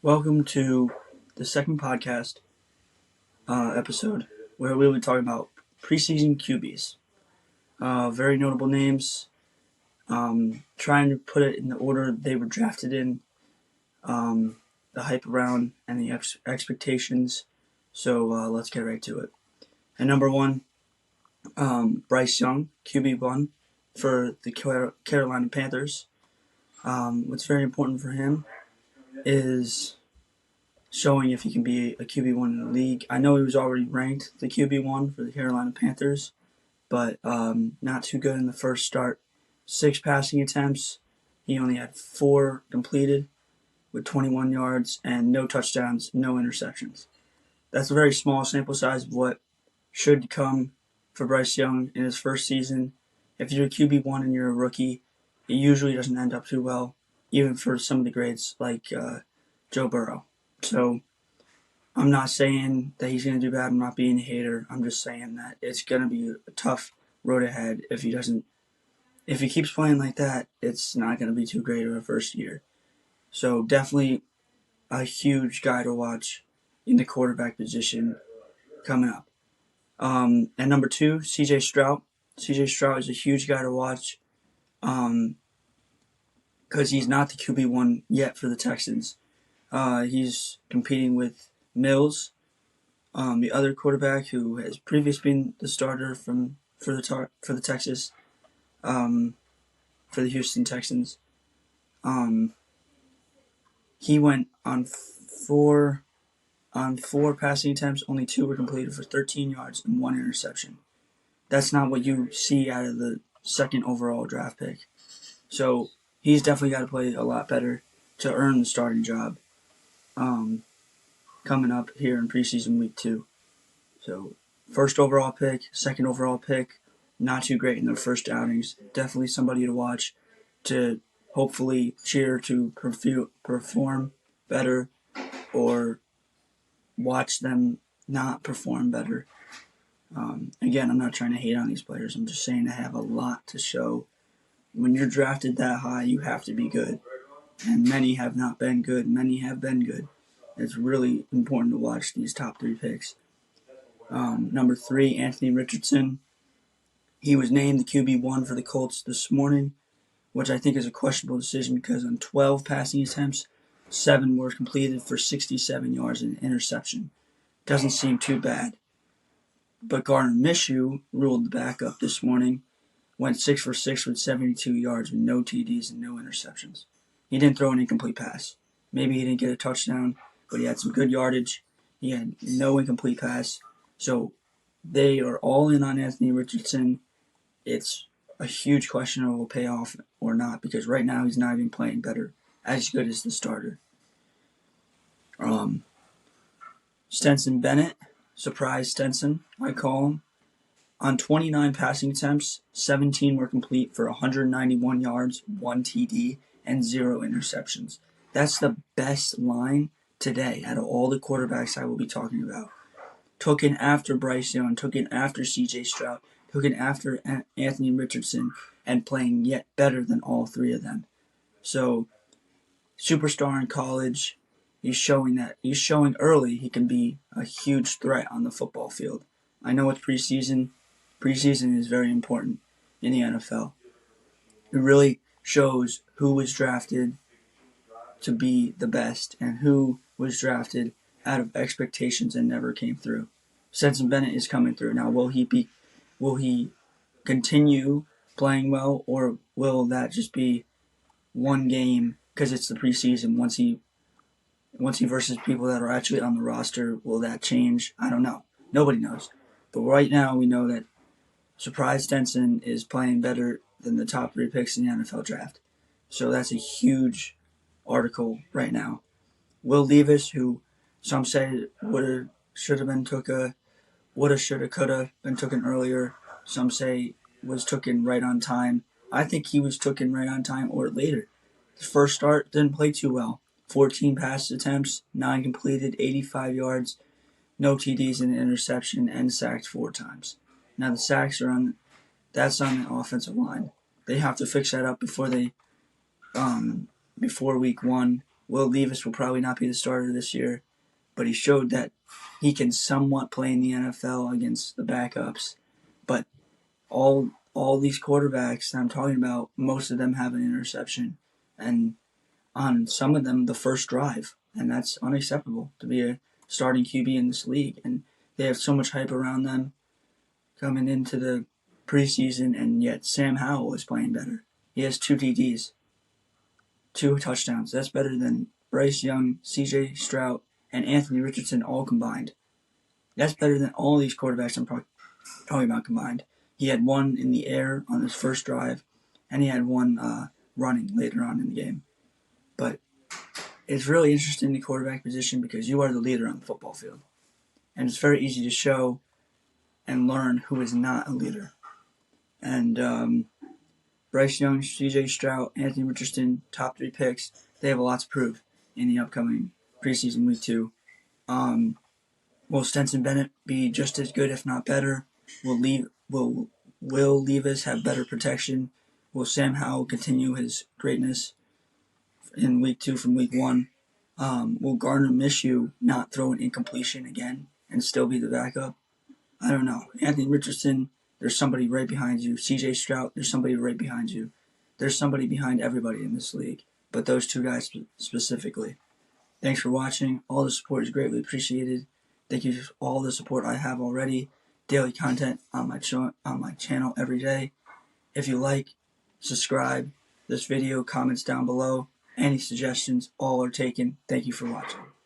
Welcome to the second podcast episode where we'll be talking about preseason QBs. Very notable names. Trying to put it in the order they were drafted in, the hype around, and the expectations. So let's get right to it. And number one, Bryce Young, QB1 for the Carolina Panthers. What's very important for him is showing if he can be a QB1 in the league. I know he was already ranked the QB1 for the Carolina Panthers, but not too good in the first start. 6 passing attempts. He only had 4 completed with 21 yards and no touchdowns, no interceptions. That's a very small sample size of what should come for Bryce Young in his first season. If you're a QB1 and you're a rookie, it usually doesn't end up too well, even for some of the greats like Joe Burrow. So I'm not saying that he's going to do bad. I'm not being a hater. I'm just saying that it's going to be a tough road ahead if he keeps playing like that. It's not going to be too great of a first year. So definitely a huge guy to watch in the quarterback position coming up. And number 2, CJ Stroud. CJ Stroud is a huge guy to watch because he's not the QB1 yet for the Texans. He's competing with Mills, the other quarterback who has previously been the starter for the Texas, for the Houston Texans. He went on four passing attempts, only 2 were completed for 13 yards and 1 interception. That's not what you see out of the second overall draft pick. So he's definitely got to play a lot better to earn the starting job coming up here in preseason week 2. So first overall pick, second overall pick, not too great in their first outings. Definitely somebody to watch to hopefully cheer to perform better or watch them not perform better. Again, I'm not trying to hate on these players. I'm just saying they have a lot to show. When you're drafted that high, you have to be good. And many have not been good. Many have been good. It's really important to watch these top 3 picks. Number 3, Anthony Richardson. He was named the QB1 for the Colts this morning, which I think is a questionable decision because on 12 passing attempts, 7 were completed for 67 yards and an interception. Doesn't seem too bad. But Gardner Minshew ruled the backup this morning, went 6 for 6 with 72 yards with no TDs and no interceptions. He didn't throw an incomplete pass. Maybe he didn't get a touchdown, but he had some good yardage. He had no incomplete pass. So they are all in on Anthony Richardson. It's a huge question if it will pay off or not because right now he's not even playing better, as good as the starter. Stetson Bennett, surprise Stetson, I call him. On 29 passing attempts, 17 were complete for 191 yards, 1 TD, and 0 interceptions. That's the best line today out of all the quarterbacks I will be talking about. Took in after Bryce Young, took in after CJ Stroud, took in after Anthony Richardson, and playing yet better than all 3 of them. So, superstar in college, he's showing early he can be a huge threat on the football field. I know it's preseason. Preseason is very important in the NFL. It really shows who was drafted to be the best and who was drafted out of expectations and never came through. Stetson Bennett is coming through. Now, will he continue playing well, or will that just be one game because it's the preseason? Once he versus people that are actually on the roster, will that change? I don't know. Nobody knows. But right now, we know that surprise Stetson is playing better than the top 3 picks in the NFL draft. So that's a huge article right now. Will Levis, who some say should have been taken earlier. Some say was taken right on time. I think he was taken right on time or later. His first start didn't play too well. 14 pass attempts, 9 completed, 85 yards, no TDs and an interception, and sacked 4 times. Now the sacks that's on the offensive line. They have to fix that up before week 1 Will Levis will probably not be the starter this year, but he showed that he can somewhat play in the NFL against the backups. But all these quarterbacks that I'm talking about, most of them have an interception, and on some of them the first drive, and that's unacceptable to be a starting QB in this league. And they have so much hype around them coming into the preseason, and yet Sam Howell is playing better. He has 2 TDs, 2 touchdowns. That's better than Bryce Young, CJ Stroud, and Anthony Richardson all combined. That's better than all these quarterbacks I'm talking about combined. He had 1 in the air on his first drive, and he had 1 running later on in the game. But it's really interesting, the quarterback position, because you are the leader on the football field. And it's very easy to show and learn who is not a leader. And Bryce Young, CJ Stroud, Anthony Richardson, top 3 picks, they have a lot to prove in the upcoming preseason week 2. Will Stetson Bennett be just as good, if not better? Will Levis have better protection? Will Sam Howell continue his greatness in week 2 from week 1? Will Gardner Minshew not throw an incompletion again and still be the backup? I don't know. Anthony Richardson, there's somebody right behind you. CJ Stroud, there's somebody right behind you. There's somebody behind everybody in this league, but those 2 guys specifically. Thanks for watching. All the support is greatly appreciated. Thank you for all the support I have already. Daily content on my channel every day. If you like, subscribe this video, comments down below. Any suggestions, all are taken. Thank you for watching.